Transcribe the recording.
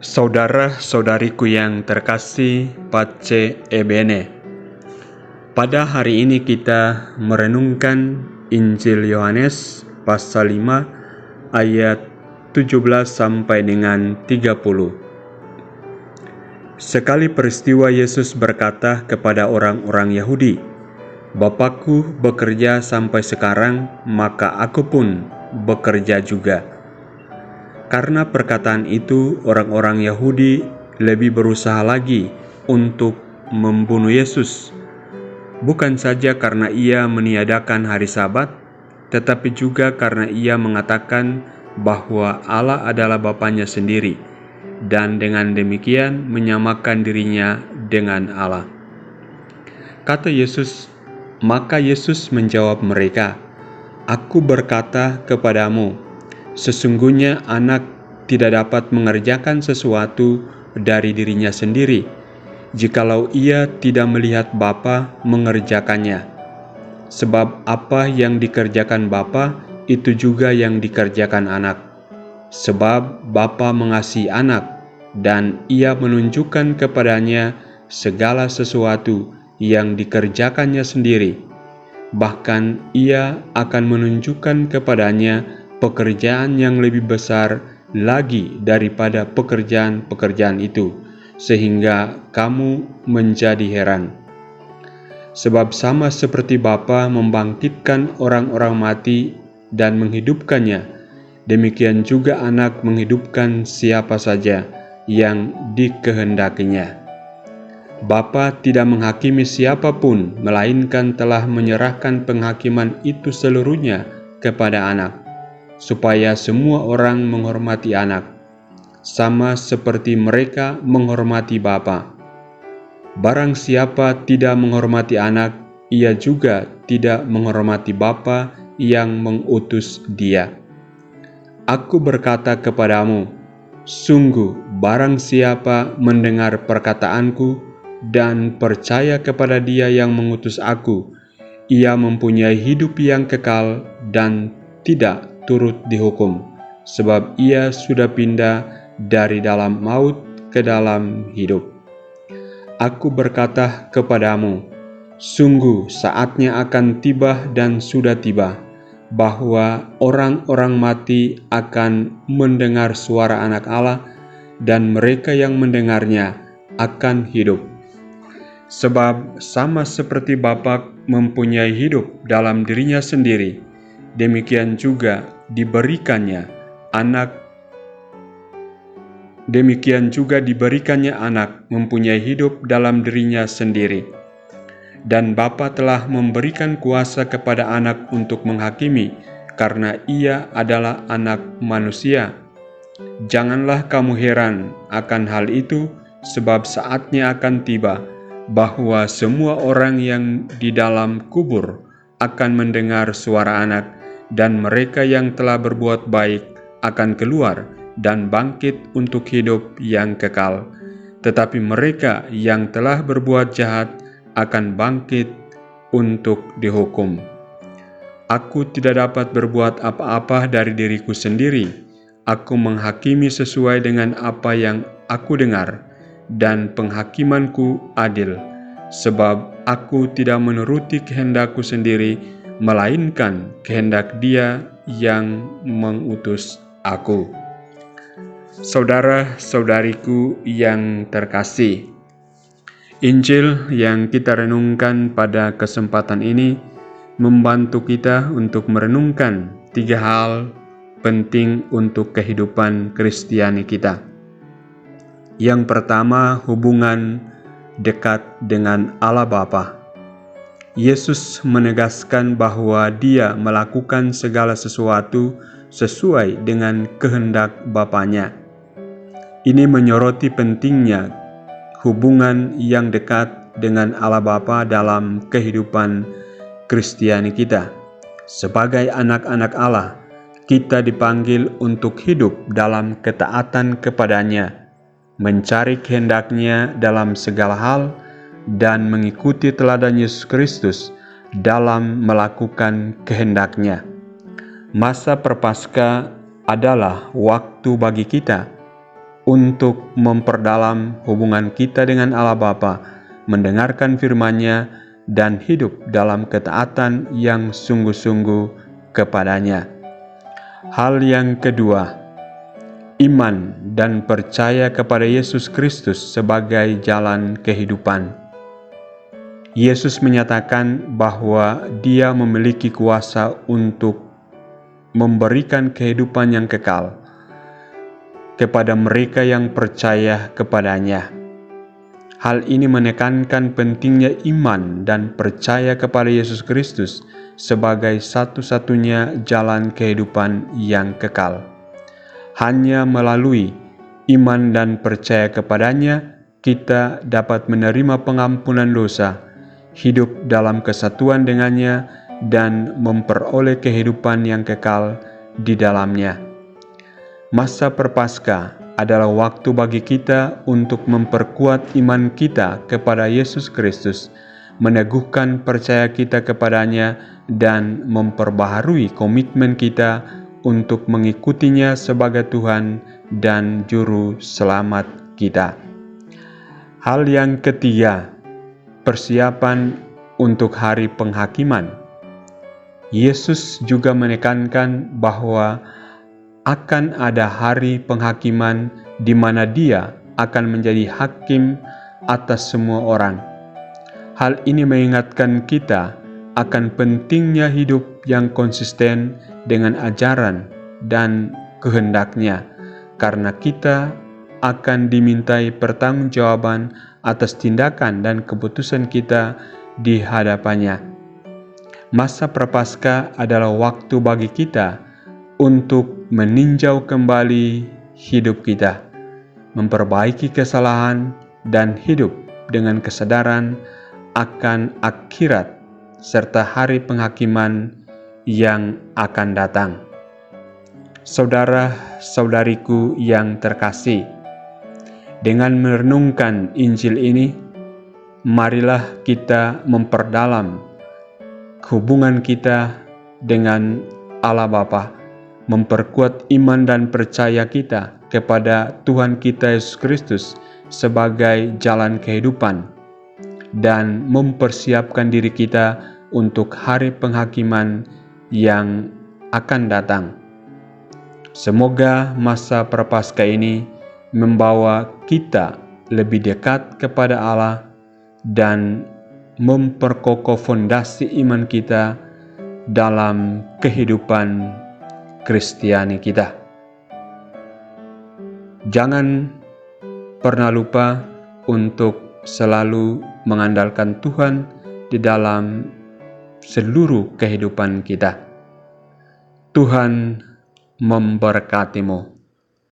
Saudara-saudariku yang terkasih, Pace e Bene. Pada hari ini kita merenungkan Injil Yohanes pasal 5 ayat 17 sampai dengan 30. Sekali peristiwa Yesus berkata kepada orang-orang Yahudi, "Bapakku bekerja sampai sekarang, maka aku pun bekerja juga." Karena perkataan itu, orang-orang Yahudi lebih berusaha lagi untuk membunuh Yesus. Bukan saja karena ia meniadakan hari Sabat, tetapi juga karena ia mengatakan bahwa Allah adalah Bapanya sendiri, dan dengan demikian menyamakan dirinya dengan Allah. Kata Yesus, maka Yesus menjawab mereka, "Aku berkata kepadamu, sesungguhnya anak tidak dapat mengerjakan sesuatu dari dirinya sendiri, jikalau ia tidak melihat Bapa mengerjakannya. Sebab apa yang dikerjakan Bapa, itu juga yang dikerjakan anak. Sebab Bapa mengasihi anak, dan ia menunjukkan kepadanya segala sesuatu yang dikerjakannya sendiri. Bahkan ia akan menunjukkan kepadanya pekerjaan yang lebih besar lagi daripada pekerjaan-pekerjaan itu, sehingga kamu menjadi heran. Sebab sama seperti Bapa membangkitkan orang-orang mati dan menghidupkannya, demikian juga Anak menghidupkan siapa saja yang dikehendakinya. Bapa tidak menghakimi siapapun, melainkan telah menyerahkan penghakiman itu seluruhnya kepada Anak, supaya semua orang menghormati Anak, sama seperti mereka menghormati Bapa. Barang siapa tidak menghormati Anak, ia juga tidak menghormati Bapa yang mengutus Dia. Aku berkata kepadamu, sungguh barang siapa mendengar perkataanku dan percaya kepada Dia yang mengutus aku, ia mempunyai hidup yang kekal dan tidak turut dihukum, sebab ia sudah pindah dari dalam maut ke dalam hidup. Aku berkata kepadamu, sungguh saatnya akan tiba dan sudah tiba, bahwa orang-orang mati akan mendengar suara Anak Allah, dan mereka yang mendengarnya akan hidup. Sebab sama seperti Bapa mempunyai hidup dalam dirinya sendiri, demikian juga diberikannya anak mempunyai hidup dalam dirinya sendiri. Dan Bapa telah memberikan kuasa kepada Anak untuk menghakimi, karena ia adalah Anak manusia. Janganlah kamu heran akan hal itu, sebab saatnya akan tiba, bahwa semua orang yang di dalam kubur akan mendengar suara Anak, dan mereka yang telah berbuat baik akan keluar dan bangkit untuk hidup yang kekal. Tetapi mereka yang telah berbuat jahat akan bangkit untuk dihukum. Aku tidak dapat berbuat apa-apa dari diriku sendiri. Aku menghakimi sesuai dengan apa yang aku dengar, dan penghakimanku adil, sebab aku tidak menuruti kehendakku sendiri, melainkan kehendak Dia yang mengutus aku. Saudara-saudariku yang terkasih, Injil yang kita renungkan pada kesempatan ini membantu kita untuk merenungkan 3 hal penting untuk kehidupan Kristiani kita. Yang pertama, hubungan dekat dengan Allah Bapa. Yesus menegaskan bahwa Dia melakukan segala sesuatu sesuai dengan kehendak Bapanya. Ini menyoroti pentingnya hubungan yang dekat dengan Allah Bapa dalam kehidupan Kristiani kita. Sebagai anak-anak Allah, kita dipanggil untuk hidup dalam ketaatan kepadanya, mencari kehendak-Nya dalam segala hal, dan mengikuti teladan Yesus Kristus dalam melakukan kehendak-Nya. Masa Prapaskah adalah waktu bagi kita untuk memperdalam hubungan kita dengan Allah Bapa, mendengarkan firman-Nya, dan hidup dalam ketaatan yang sungguh-sungguh kepadanya. Hal yang kedua, iman dan percaya kepada Yesus Kristus sebagai jalan kehidupan. Yesus menyatakan bahwa Dia memiliki kuasa untuk memberikan kehidupan yang kekal kepada mereka yang percaya kepadanya. Hal ini menekankan pentingnya iman dan percaya kepada Yesus Kristus sebagai satu-satunya jalan kehidupan yang kekal. Hanya melalui iman dan percaya kepadanya, kita dapat menerima pengampunan dosa, hidup dalam kesatuan dengannya, dan memperoleh kehidupan yang kekal di dalamnya. Masa Prapaskah adalah waktu bagi kita untuk memperkuat iman kita kepada Yesus Kristus, meneguhkan percaya kita kepadanya, dan memperbaharui komitmen kita untuk mengikutinya sebagai Tuhan dan Juru Selamat kita. Hal yang ketiga, persiapan untuk hari penghakiman. Yesus juga menekankan bahwa akan ada hari penghakiman di mana Dia akan menjadi hakim atas semua orang. Hal ini mengingatkan kita akan pentingnya hidup yang konsisten dengan ajaran dan kehendak-Nya, karena kita akan dimintai pertanggungjawaban atas tindakan dan keputusan kita di hadapannya. Masa Prapaskah adalah waktu bagi kita untuk meninjau kembali hidup kita, memperbaiki kesalahan, dan hidup dengan kesadaran akan akhirat serta hari penghakiman yang akan datang. Saudara-saudariku yang terkasih, dengan merenungkan Injil ini, marilah kita memperdalam hubungan kita dengan Allah Bapa, memperkuat iman dan percaya kita kepada Tuhan kita Yesus Kristus sebagai jalan kehidupan, dan mempersiapkan diri kita untuk hari penghakiman yang akan datang. Semoga masa Prapaskah ini membawa kita lebih dekat kepada Allah dan memperkokoh fondasi iman kita dalam kehidupan Kristiani kita. Jangan pernah lupa untuk selalu mengandalkan Tuhan di dalam seluruh kehidupan kita. Tuhan memberkatimu.